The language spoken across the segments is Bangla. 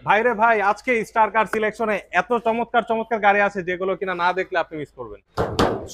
ভাইরে ভাই, আজকে স্টার কার সিলেকশনে এত চমৎকার চমৎকার গাড়ি আছে যেগুলো কিনা না দেখলে আপনি মিস করবেন।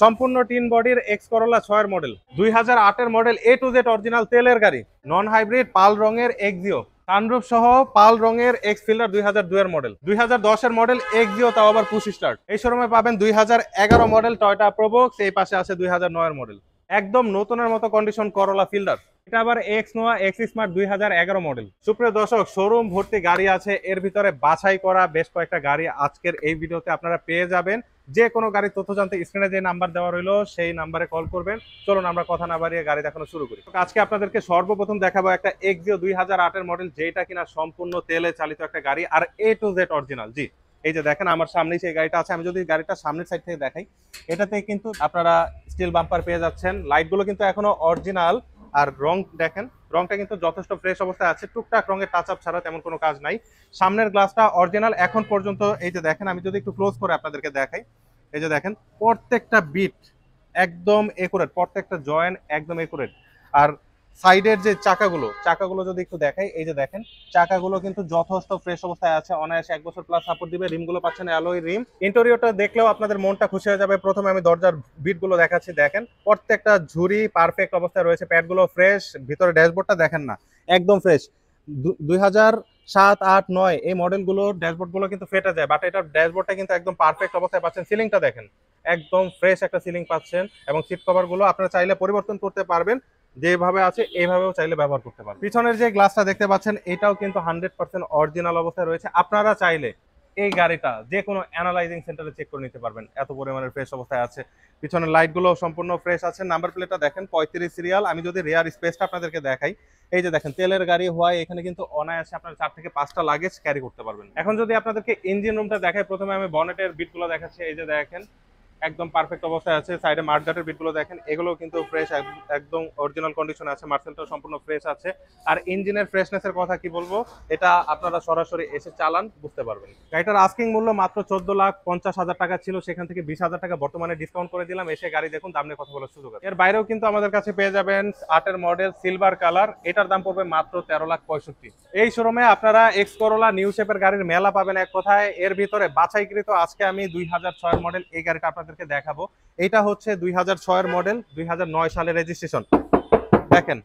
সম্পূর্ণ টিন বডির X Corolla 6 model, 2008 model, A to Z original তেলের গাড়ি, নন হাইব্রিড, পাল রঙের এক্সিও, সানরুফ সহ, পাল রঙের এক্স ফিল্ডার 2002 এর মডেল, 2010 মডেল এক্সিও, তাও আবার পুশ স্টার্ট। এই শোরুমে পাবেন 2011 মডেল টয়োটা প্রোবক্স, এই পাশে আছে 2009 মডেল, একদম নতুনের মতো কন্ডিশন করোলা ফিল্ডার। এটা আবার এক্স নোয়া এক্স স্মার্ট 2011 মডেল। সুপ্রিয় দর্শক, শোরুম ভর্তি গাড়ি আছে, এর ভিতরে বাছাই করা বেশ কয়েকটা গাড়ি আজকের এই ভিডিওতে আপনারা পেয়ে যাবেন। যে কোনো গাড়ির তথ্য জানতে স্ক্রিনে যে নাম্বার দেওয়া রইলো সেই নাম্বারে কল করবেন। চলুন আমরা কথা না বাড়িয়ে গাড়ি দেখানো শুরু করি। আজকে আপনাদেরকে সর্বপ্রথম দেখাবো একটা এক্সিও 2008 মডেল, যেটা কিনা সম্পূর্ণ তেলে চালিত একটা গাড়ি, আর এ টু জেড অরিজিনাল। জি, এই যে দেখেন আমার সামনেই সেই গাড়িটা আছে। আমি যদি গাড়িটা সামনের সাইড থেকে দেখাই, এটাতে কিন্তু আপনারা স্টিল বাম্পার পেয়ে যাচ্ছেন। লাইটগুলো কিন্তু এখনো অরিজিনাল। আর রং দেখেন, রংটা কিন্তু যথেষ্ট ফ্রেশ অবস্থায় আছে, টুকটাক রঙের টাচ আপ ছাড়া তেমন কোনো কাজ নাই। সামনের গ্লাসটা অরিজিনাল এখন পর্যন্ত। এই যে দেখেন, আমি যদি একটু ক্লোজ করে আপনাদেরকে দেখাই, এই যে দেখেন প্রত্যেকটা বিট একদম একুরেট, প্রত্যেকটা জয়েন্ট একদম একুরেট। আর সাইডের যে চাকাগুলো যদি একটু দেখাই, এই যে দেখেন চাকাগুলো কিন্তু যথেষ্ট ফ্রেশ অবস্থায় আছে, অনায়াসে 1 বছর প্লাস সাপোর্ট দিবে। রিমগুলো পাচ্ছেন অ্যালয় রিম। ইন্টেরিয়রটা দেখলেও আপনাদের মনটা খুশি হয়ে যাবে। প্রথমে আমি দরজার বিটগুলো দেখাচ্ছি, দেখেন প্রত্যেকটা ঝুরি পারফেক্ট অবস্থায় রয়েছে, প্যাডগুলো ফ্রেশ, ভিতরে ড্যাশবোর্ডটা দেখেন না, একদম ফ্রেশ। 2007, 8, 9 এই মডেলগুলোর ড্যাশবোর্ডগুলো কিন্তু ফেটে যায়, বাট এটার ড্যাশবোর্ডটা কিন্তু একদম পারফেক্ট অবস্থায় পাচ্ছেন। সিলিংটা দেখেন, একদম ফ্রেশ একটা সিলিং পাচ্ছেন, এবং সিট কভারগুলো আপনারা চাইলে পরিবর্তন করতে পারবেন, যেভাবে আছে এইভাবেও চাইলে ব্যবহার করতে পারবেন। পিছনের যে গ্লাসটা দেখতে পাচ্ছেন, এটাও কিন্তু 100% অরিজিনাল অবস্থায় রয়েছে। আপনারা চাইলে এই গাড়িটা যে কোনো অ্যানালাইজিং সেন্টারে চেক করে নিতে পারবেন, এত পরিমাণের ফ্রেশ অবস্থায় আছে। পিছনের লাইটগুলো সম্পূর্ণ ফ্রেশ আছে। নাম্বার প্লেটটা দেখেন 35 সিরিয়াল। আমি যদি রেয়ার স্পেসটা আপনাদেরকে দেখাই, এই যে দেখেন তেলের গাড়ি হওয়ায় এখানে কিন্তু অনায়াসে আপনার 4 থেকে 5টা লাগেজ ক্যারি করতে পারবেন। এখন যদি আপনাদেরকে ইঞ্জিন রুমটা দেখাই, প্রথমে আমি বনেটের বিটগুলো দেখাচ্ছি। এই যে দেখেন একদম পারফেক্ট অবস্থায় আছে। সাইডে মাঠঘাটের বিটগুলো দেখেন, এগুলো কিন্তু ফ্রেশ, একদম অরিজিনাল কন্ডিশনে আছে। মার্সেলটাও সম্পূর্ণ ফ্রেশ আছে। আর ইঞ্জিনের ফ্রেশনেসের কথা কি বলবো, এটা আপনারা সরাসরি এসে চালান বুঝতে পারবেন। গাড়িটার আস্কিং মূল্য মাত্র 14,50,000 টাকা ছিল, সেখান থেকে 20,000 টাকা বর্তমানে ডিসকাউন্ট করে দিলাম। এসে গাড়ি দেখুন, দাম নিয়ে কথা বলার সুযোগ আছে। এর বাইরেও কিন্তু আমাদের কাছে পেয়ে যাবেন 8 মডেল সিলভার কালার, এটার দাম পড়বে মাত্র 13,65,000। এই শোরুমে আপনারা এক্স করোলা নিউ শেপের গাড়ির মেলা পাবেন এক কথায়। এর ভিতরে বাছাইকৃত আজকে আমি 2006 মডেল এই গাড়িটা আপনাদেরকে দেখাবো। এটা হচ্ছে 2006 মডেল, 2009 সালের রেজিস্ট্রেশন। দেখেন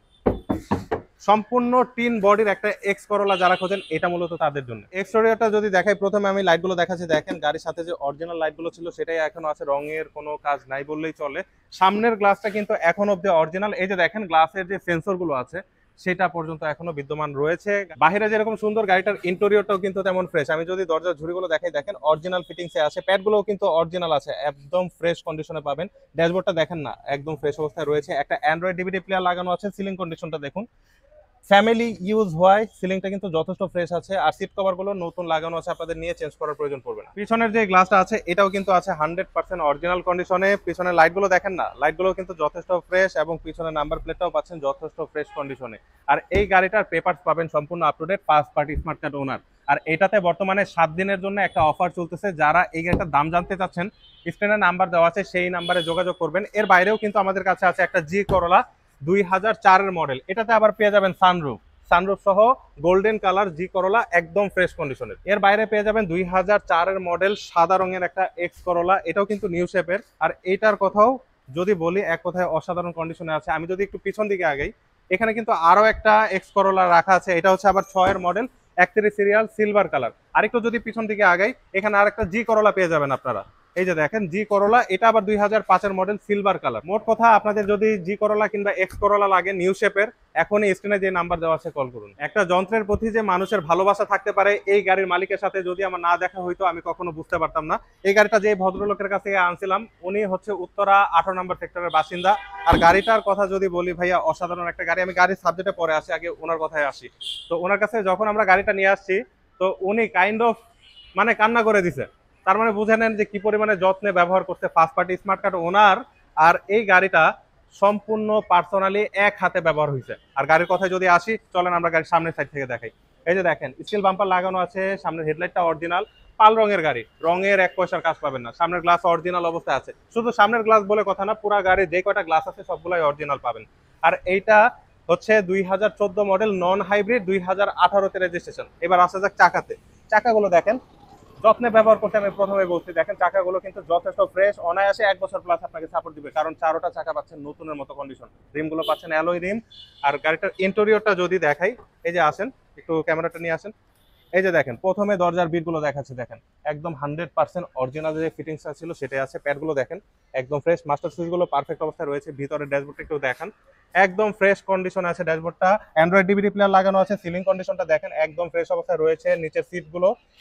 সম্পূর্ণ টিন বডির একটা এক্স করোলা যারা খোঁজেন, এটা মূলত তাদের জন্য। এক্সটেরিয়রটা যদি দেখাই, প্রথমে আমি লাইটগুলো দেখাচ্ছি। দেখেন গাড়ির সাথে যে অরিজিনাল লাইটগুলো ছিল সেটাই এখনো আছে, রঙের কোনো কাজ নাই বললেই চলে। সামনের গ্লাসটা কিন্তু এখন অব্দি অরিজিনাল। এই যে দেখেন গ্লাসের যে সেন্সরগুলো আছে সেটা পর্যন্ত এখনো বিদ্যমান রয়েছে। বাহিরে যেরকম সুন্দর, গাড়িটার ইন্টেরিয়রটাও কিন্তু তেমন ফ্রেশ। আমি যদি দরজার ঝুড়িগুলো দেখাই, দেখেন অরিজিনাল ফিটিংসে আছে, প্যাডগুলোও কিন্তু অরিজিনাল আছে, একদম ফ্রেশ কন্ডিশনে পাবেন। ড্যাশবোর্ডটা দেখেন না, একদম ফ্রেশ অবস্থায় রয়েছে। একটা অ্যান্ড্রয়েড ডিভিডি প্লেয়ার লাগানো আছে। সিলিং কন্ডিশনটা দেখুন, ফ্যামিলি ইউজ হয়, সিলিংটা কিন্তু যথেষ্ট ফ্রেশ আছে। আর সিট কভার গুলো নতুন লাগানো আছে, আপনাদের নিয়ে চেঞ্জ করার প্রয়োজন পড়বে না। পিছনের যে গ্লাসটা আছে এটাও কিন্তু আছে 100% অরিজিনাল কন্ডিশনে। পিছনের লাইটগুলো দেখেন না, লাইটগুলো কিন্তু যথেষ্ট ফ্রেশ, এবং পিছনের নাম্বার প্লেটটাও পাচ্ছেন যথেষ্ট ফ্রেশ কন্ডিশনে। আর এই গাড়িটার পেপারস পাবেন সম্পূর্ণ up to date, first party smart card owner. আর এটাতে বর্তমানে 7 দিনের জন্য একটা অফার চলতেছে। যারা এই গাড়িটার দাম জানতে চাচ্ছেন, স্ক্রিনে নাম্বার দেওয়া আছে, সেই নাম্বারে যোগাযোগ করবেন। এর বাইরেও কিন্তু আমাদের কাছে আছে একটা জি করোলা 2004 মডেল, এটাতে আবার পেয়ে যাবেন সানরুফ, সানরুফ সহ গোল্ডেন কালার জি করোলা, একদম ফ্রেশ কন্ডিশনের। এর বাইরে পেয়ে যাবেন 2004 মডেল সাদা রঙের একটা এক্স করোলা, এটাও কিন্তু নিউ শেপের। আর এইটার কথাও যদি বলি, এক কথায় অসাধারণ কন্ডিশনে আছে। আমি যদি একটু পিছন দিকে আগাই, এখানে কিন্তু আরো একটা এক্স করোলা রাখা আছে, এটা হচ্ছে আবার 6 মডেল, 31 সিরিয়াল, সিলভার কালার। আরেকটু যদি পিছন দিকে আগাই, এখানে আরেকটা জি করোলা পেয়ে যাবেন আপনারা। এই যে দেখেন জি করোলা, এটা আবার 2005 মডেল, সিলভার কালার। মোট কথা, আপনাদের যদি জি করোলা কিংবা এক্স করোলা লাগে নিউ শেপের, এখনই স্ক্রিনে যে নাম্বার দেওয়া আছে কল করুন। একটা যন্ত্রের প্রতি যে মানুষের ভালোবাসা থাকতে পারে, এই গাড়ির মালিকের সাথে যদি আমার না দেখা হইতো, আমি কখনো বুঝতে পারতাম না। এই গাড়িটা যে ভদ্রলোকের কাছ থেকে আনছিলাম, উনি হচ্ছে উত্তরা 18 নম্বর সেক্টরের বাসিন্দা। আর গাড়িটার কথা যদি বলি ভাইয়া, অসাধারণ একটা গাড়ি। আমি গাড়ির সাবজেক্টে পরে আসি, আগে ওনার কথায় আসি। তো ওনার কাছে যখন আমরা গাড়িটা নিয়ে আসছি, তো উনি কাইন্ড অফ মানে কান্না করে দিছে। তার মানে বুঝে নেন যে কি পরিমাণে যত্নে ব্যবহার করতে first party smart card owner. আর এই গাড়িটা সম্পূর্ণ পার্সোনালি এক হাতে ব্যবহার হয়েছে। আর গাড়ির কথায় যদি আসি, চলেন আমরা গাড়ির সামনের সাইড থেকে দেখাই। এই যে দেখেন স্টিল বাম্পার লাগানো আছে, সামনের হেডলাইটটা অরিজিনাল, পাল রঙের গাড়ি, রঙের 1 পয়সার কাজ পাবেন না। সামনের গ্লাস অরিজিনাল অবস্থায় আছে, শুধু সামনের গ্লাস বলে কথা না, পুরো গাড়ির যে কয়টা গ্লাস আছে সবগুলাই অরিজিনাল পাবেন। আর এইটা হচ্ছে 2014 মডেল, নন হাইব্রিড, 2018 তে রেজিস্ট্রেশন। এবার আসা যাক চাকাতে। চাকাগুলো দেখেন, যত্নে ব্যবহার করতে আমি প্রথমে বলছি, দেখেন চাকাগুলো কিন্তু যথেষ্ট ফ্রেশ, অনায়াসে 1 বছর প্লাস আপনাকে সাপোর্ট দিবে, কারণ চারোটা চাকা পাচ্ছেন নতুনের মতো কন্ডিশন, রিমগুলো পাচ্ছেন অ্যালয় রিম। আর গাড়িটার ইন্টেরিয়রটা যদি দেখাই, এই যে আসেন, একটু ক্যামেরাটা নিয়ে আসেন, এই যে দেখেন প্রথমে দরজার বিটগুলো দেখাচ্ছে, দেখেন একদম 100% অরিজিনাল যে ফিটিংসটা ছিল সেটাই আছে। প্যাডগুলো দেখেন একদম ফ্রেশ, মাস্টার সুইচগুলো পারফেক্ট অবস্থায় রয়েছে, ভিতরে ড্যাশবোর্ডটা একটু দেখান, একদম ফ্রেশ কন্ডিশন আছে ড্যাশবোর্ডটা, অ্যান্ড্রয়েড ডিভিডি প্লেয়ার লাগানো আছে, সিলিং কন্ডিশনটা দেখেন একদম ফ্রেশ অবস্থায় রয়েছে, নিচের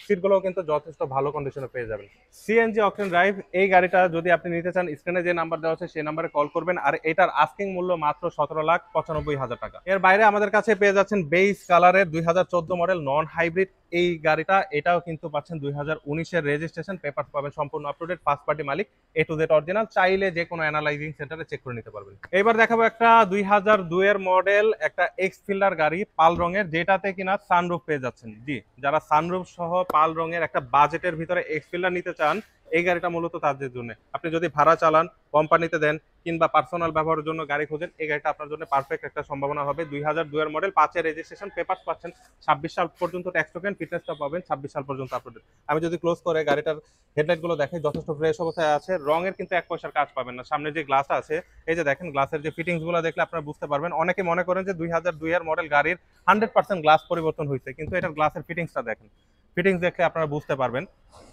সিটগুলো কিন্তু যথেষ্ট ভালো কন্ডিশনে পেয়ে যাবেন। সিএনজি অকটেন ড্রাইভ এই গাড়িটা যদি আপনি নিতে চান, স্ক্রিনে যে নাম্বার দেওয়া আছে সেই নাম্বারে কল করবেন। আর এটার আস্কিং মূল্য মাত্র 17,95,000 টাকা। এর বাইরে আমাদের কাছে পেয়ে যাচ্ছেন বেইজ কালারের 2014 মডেল নন হাইব্রিড এই গাড়িটা, এটাও কিন্তু পাচ্ছেন 2019-এর রেজিস্ট্রেশন, পেপার পাবেন সম্পূর্ণ up to date, first party মালিক, এ টু জেড অরিজিনাল, চাইলে যে কোনো অ্যানালাইজিং সেন্টারে চেক করে নিতে পারবেন। এবার দেখাবো একটা 2002-এর মডেল একটা এক্স ফিল্ডার গাড়ি পাল রঙের, যেটাতে কিনা সানরুফ পেয়ে যাচ্ছেন। জি, যারা সানরুফ সহ পাল রঙের একটা বাজেটের ভিতরে এক্স ফিল্ডার নিতে চান, এই গাড়িটা মূলত তাদের জন্য। আপনি যদি ভাড়া চালান, কোম্পানিতে দেন, কিংবা পার্সোনাল ব্যবহারের জন্য গাড়ি খোঁজেন, এই গাড়িটা আপনার জন্য পারফেক্ট একটা সম্ভাবনা হবে। 2002-এর মডেল, 5-এর রেজিস্ট্রেশন, পেপারস পাচ্ছেন 26 সাল পর্যন্ত, ট্যাক্স টোকেন, ফিটনেসটা পাবেন 26 সাল পর্যন্ত আপডেট। আমি যদি ক্লোজ করে গাড়িটার হেডলাইট গুলো দেখাই, যথেষ্ট ফ্রেশ অবস্থায় আছে, রঙের কিন্তু 1 পয়সার কাজ পাবেন না। সামনে যে গ্লাস আছে, এই যে দেখেন গ্লাসের যে ফিটিংস গুলো দেখলে আপনারা বুঝতে পারবেন। অনেকে মনে করেন যে 2002-এর মডেল গাড়ির 100% গ্লাস পরিবর্তন হয়েছে, কিন্তু এটার গ্লাসের ফিটিংসটা দেখেন, ফিটিংস দেখলে আপনারা বুঝতে পারবেন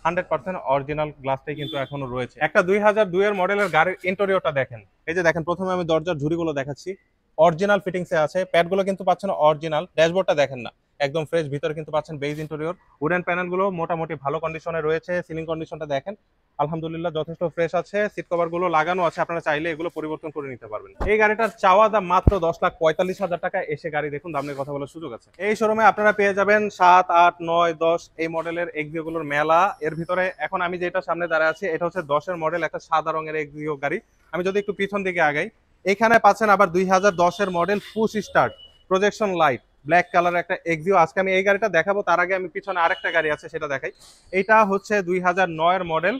100% অরিজিনাল গ্লাসটাই কিন্তু এখনো রয়েছে। একটা 2002-এর মডেলের গাড়ির ইন্টেরিয়রটা দেখেন, এই যে দেখেন প্রথমে আমি দরজার ঝুড়িগুলো দেখাচ্ছি, অরিজিনাল ফিটিংসে আছে, প্যাডগুলো কিন্তু পাচ্ছেন অরিজিনাল, ড্যাশবোর্ডটা দেখেন না একদম ফ্রেশ, ভিতরে কিন্তু পাচ্ছেন বেজ ইন্টেরিয়র, উডেন প্যানেলগুলো মোটামুটি ভালো কন্ডিশনে রয়েছে, সিলিং কন্ডিশনটা দেখেন আলহামদুলিল্লাহ যথেষ্ট ফ্রেশ আছে, সিট কভার গুলো লাগানো আছে, আপনারা চাইলে এগুলো পরিবর্তন করে নিতে পারবেন। এই গাড়িটার চাওয়া দাম মাত্র 10,45,000 টাকা, এসে গাড়ি দেখুন, দামের কথা বলার সুযোগ আছে। এই শোরুমে আপনারা পেয়ে যাবেন 7, 8, 9, 10 এই মডেলের এক্সিওগুলোর মেলা। এর ভিতরে এখন আমি যেটা সামনে দাঁড়ায় আছি, এটা হচ্ছে 10-এর মডেল, একটা সাদা রঙের এক্সিও গাড়ি। আমি যদি একটু পিছন দিকে আগাই, এখানে পাচ্ছেন আবার 2010-এর model push start projection light black কালারের একটা এক্সিও। আজকে আমি এই গাড়িটা দেখাবো, তার আগে আমি পিছনে আরেকটা গাড়ি আছে সেটা দেখাই। এটা হচ্ছে 2009-এর মডেল,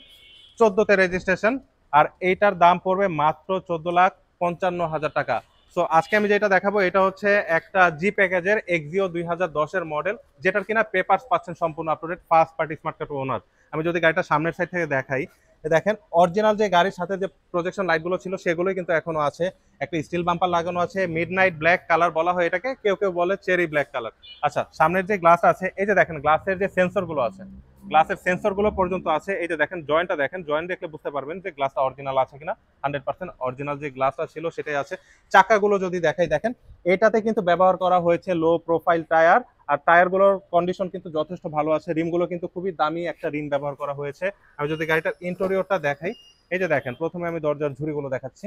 14-তে রেজিস্ট্রেশন, আর এইটার দাম পড়বে মাত্র 14,55,000 টাকা। সো আজকে আমি যেটা দেখাবো এটা হচ্ছে একটা জি প্যাকেজের এক্সিও 2010-এর মডেল, যেটার কিনা পেপারস পাচ্ছেন সম্পূর্ণ up to date, first party smart card owner. আমি যদি গাড়িটা সামনের সাইড থেকে দেখাই, দেখেন অরিজিনাল যে গাড়ির সাথে যে প্রজেকশন লাইটগুলো ছিল সেগুলোই কিন্তু এখনো আছে, একটা স্টিল বাম্পার লাগানো আছে, মিডনাইট ব্ল্যাক কালার বলা হয় এটাকে, কেউ কেউ বলে চেরি ব্ল্যাক কালার। আচ্ছা, সামনের যে গ্লাস আছে, এই যে দেখেন গ্লাসের যে সেন্সরগুলো আছে, গ্লাসের সেন্সরগুলো পর্যন্ত আছে, এই যে দেখেন জয়েন্টটা দেখেন, জয়েন্ট দেখলে বুঝতে পারবেন যে গ্লাসটা অরিজিনাল আছে কিনা, 100% অরিজিনাল যে গ্লাসটা ছিল সেটাই আছে। চাকাগুলো যদি দেখাই, দেখেন এটাতে কিন্তু ব্যবহার করা হয়েছে লো প্রোফাইল টায়ার, আর টায়ারগুলোর কন্ডিশন কিন্তু যথেষ্ট ভালো আছে, রিমগুলো কিন্তু খুবই দামি একটা রিম ব্যবহার করা হয়েছে। আমি যদি গাড়িটার ইন্টেরিয়রটা দেখাই, এই যে দেখেন প্রথমে আমি দরজার ঝুড়িগুলো দেখাচ্ছি,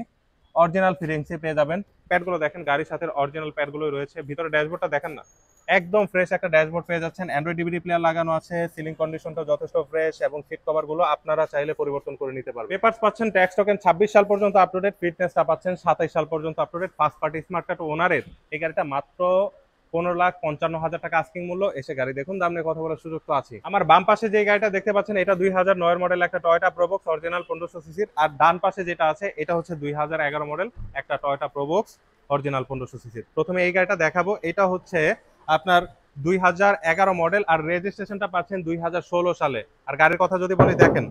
অরিজিনাল ফিটিংসে পেয়ে যাবেন, প্যাডগুলো দেখেন গাড়ির সাথে অরিজিনাল প্যাডগুলোই রয়েছে, ভিতরে ড্যাশবোর্ডটা দেখেন না একদম ফ্রেশ একটা ড্যাশবোর্ড পেয়ে যাচ্ছেন, অ্যান্ড্রয়েড ডিভিডি প্লেয়ার লাগানো আছে, সিলিং কন্ডিশনটা যথেষ্ট ফ্রেশ, এবং সিট কভার গুলো আপনারা চাইলে পরিবর্তন করে নিতে পারবেন। পেপারস পাচ্ছেন ট্যাক্স টোকেন 26 সাল পর্যন্ত আপ টু ডেট, ফিটনেসটা পাচ্ছেন 27 সাল পর্যন্ত up to date, first party smart card ওনারের এই গাড়িটা মাত্র 15,55,000 টাকা আস্কিং মূল্য, এসে গাড়ি দেখুন, দাম নিয়ে কথা বলার সুযোগ তো আছে। আমার বাম পাশে যে গাড়িটা দেখতে পাচ্ছেন এটা 2009-এর মডেল একটা টয়োটা প্রোবক্স অরিজিনাল 1500 সিসির, আর ডান পাশে যেটা আছে এটা হচ্ছে 2011 মডেল একটা টয়োটা প্রোবক্স অরিজিনাল 1500 সিসির। প্রথমে এই গাড়িটা দেখাবো, এটা হচ্ছে আপনার 2011 মডেল, আর রেজিস্ট্রেশনটা পাচ্ছেন 2016 সালে। আর গাড়ির কথা যদি বলি, দেখেন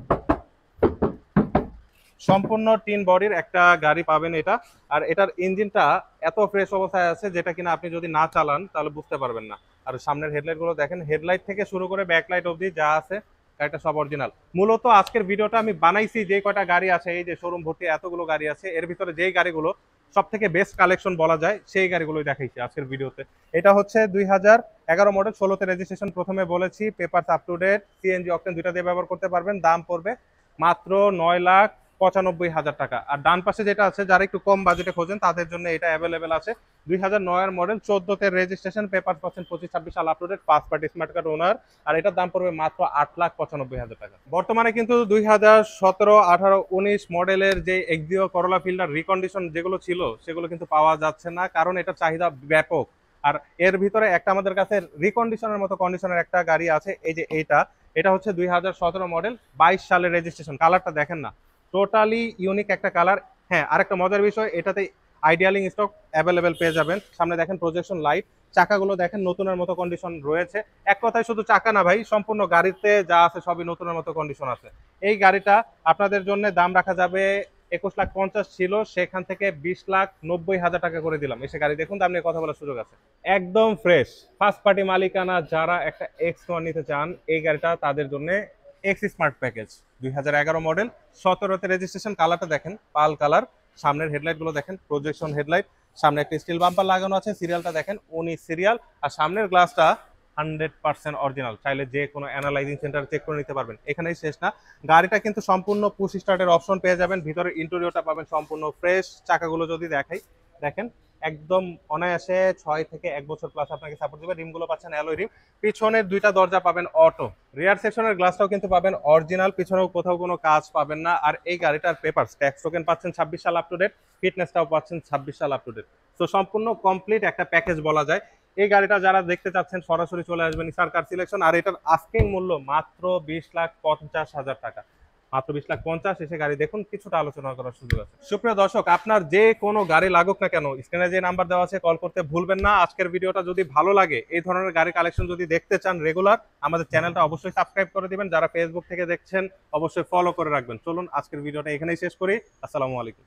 সম্পূর্ণ টিন বডির একটা গাড়ি পাবেন এটা, আর এটার ইঞ্জিনটা এত ফ্রেশ অবস্থায় আছে যেটা কিনা আপনি যদি না চালান তাহলে বুঝতে পারবেন না। আর সামনের হেডলাইট গুলো দেখেন, হেডলাইট থেকে শুরু করে ব্যাকলাইট অবধি যা আছে গাড়িটা সব অরিজিনাল। মূলত আজকের ভিডিওটা আমি বানাইছি যে কয়টা গাড়ি আছে, এই যে শোরুম ভর্তি এতগুলো গাড়ি আছে, এর ভিতরে যেই গাড়িগুলো সব থেকে বেস্ট কালেকশন বলা যায় সেই গাড়িগুলোই দেখাইছি আজকের ভিডিওতে। এটা হচ্ছে 2011 মডেল, 16-তে রেজিস্ট্রেশন, প্রথমে বলেছি papers up to date, CNG octane দুইটা দিয়ে ব্যবহার করতে পারবেন, দাম পড়বে মাত্র 9,95,000 টাকা। আর ডান পাশে যেটা আছে, যারা একটু কম বাজেটে খোঁজেন তাদের জন্য এটা অ্যাভেলেবেল আছে, 2009-এর মডেল, 14-তে রেজিস্ট্রেশন, পেপার পাচ্ছেন 25-26 সাল uploaded, first party smart card owner, আর এটার দাম পড়বে মাত্র 8,95,000 টাকা। বর্তমানে কিন্তু 2017, 18, 19 মডেলের যে এক্সিও করোলা ফিল্ডার রিকন্ডিশন যেগুলো ছিল সেগুলো কিন্তু পাওয়া যাচ্ছে না, কারণ এটা চাহিদা ব্যাপক। আর এর ভিতরে একটা আমাদের কাছে রিকন্ডিশনের মতো কন্ডিশনের একটা গাড়ি আছে, এই যে এটা হচ্ছে 2017 মডেল, 22 সালের রেজিস্ট্রেশন। কালারটা দেখেন না, টোটালি ইউনিক একটা কালার। হ্যাঁ, আরেকটা মজার বিষয়, এটাতে আইডিয়ালিং স্টক অ্যাভেলেবেল পেয়ে যাবেন। সামনে দেখেন প্রজেকশন লাইট, চাকাগুলো দেখেন নতুনের মতো কন্ডিশন রয়েছে। এক কথায় শুধু চাকা না ভাই, সম্পূর্ণ গাড়িতে যা আছে সবই নতুনের মতো কন্ডিশন আছে। এই গাড়িটা আপনাদের জন্য দাম রাখা যাবে 21,50,000 ছিল, সেখান থেকে 20,90,000 টাকা করে দিলাম। এসে গাড়ি দেখুন, দাম নিয়ে কথা বলার সুযোগ আছে। একদম ফ্রেশ ফার্স্ট পার্টি মালিকানা যারা একটা এক্স ওয়ান নিতে চান, এই গাড়িটা তাদের জন্য। এক্স স্মার্ট প্যাকেজ 2011 মডেল, 17তে রেজিস্ট্রেশন। কালারটা দেখেন পাল কালার, সামনের হেডলাইট গুলো দেখেন প্রজেকশন হেডলাইট, সামনে একটা স্টিল বাম্পার লাগানো আছে, সিরিয়ালটা দেখেন 19 সিরিয়াল, আর সামনের গ্লাসটা 100% অরিজিনাল। চাইলে যে কোনো অ্যানালাইজিং সেন্টার চেক করে নিতে পারবেন। এখানেই শেষ না, গাড়িটা কিন্তু সম্পূর্ণ পুশ স্টার্টের অপশন পেয়ে যাবেন। ভিতরে ইন্টেরিয়রটা পাবেন সম্পূর্ণ ফ্রেশ। চাকাগুলো যদি দেখাই, দেখেন একদম অনায়াসে 6 থেকে 1 বছর প্লাস আপনাকে সাপোর্ট দেবে। রিমগুলো পাচ্ছেন অ্যালয় রিম, পিছনের দুইটা দরজা পাবেন অটো, রিয়ার সেকশনের গ্লাসটাও কিন্তু পাবেন অরিজিনাল, পিছনেও কোথাও কোনো কাজ পাবেন না। আর এই গাড়িটার পেপারস ট্যাক্স টোকেন পাচ্ছেন 26 সাল আপ টু ডেট, ফিটনেসটাও পাচ্ছেন 26 সাল আপ টু ডেট। তো সম্পূর্ণ কমপ্লিট একটা প্যাকেজ বলা যায়। এই গাড়িটা যারা দেখতে চাচ্ছেন সরাসরি চলে আসবেন ইসার কার সিলেকশন। আর এটার আস্কিং মূল্য মাত্র 20,50,000 টাকা, মাত্র 20,50,000। এসে গাড়ি দেখুন, কিছুটা আলোচনা করার সুযোগ আছে। সুপ্রিয় দর্শক, আপনার যে কোনো গাড়ি লাগুক না কেন, স্ক্রিনে যে নাম্বার দেওয়া আছে কল করতে ভুলবেন না। আজকের ভিডিওটা যদি ভালো লাগে, এই ধরনের গাড়ি কালেকশন যদি দেখতে চান রেগুলার, আমাদের চ্যানেলটা অবশ্যই সাবস্ক্রাইব করে দিবেন। যারা ফেসবুক থেকে দেখছেন অবশ্যই ফলো করে রাখবেন। চলুন আজকের ভিডিওটা এখানেই শেষ করি। আসসালামু আলাইকুম।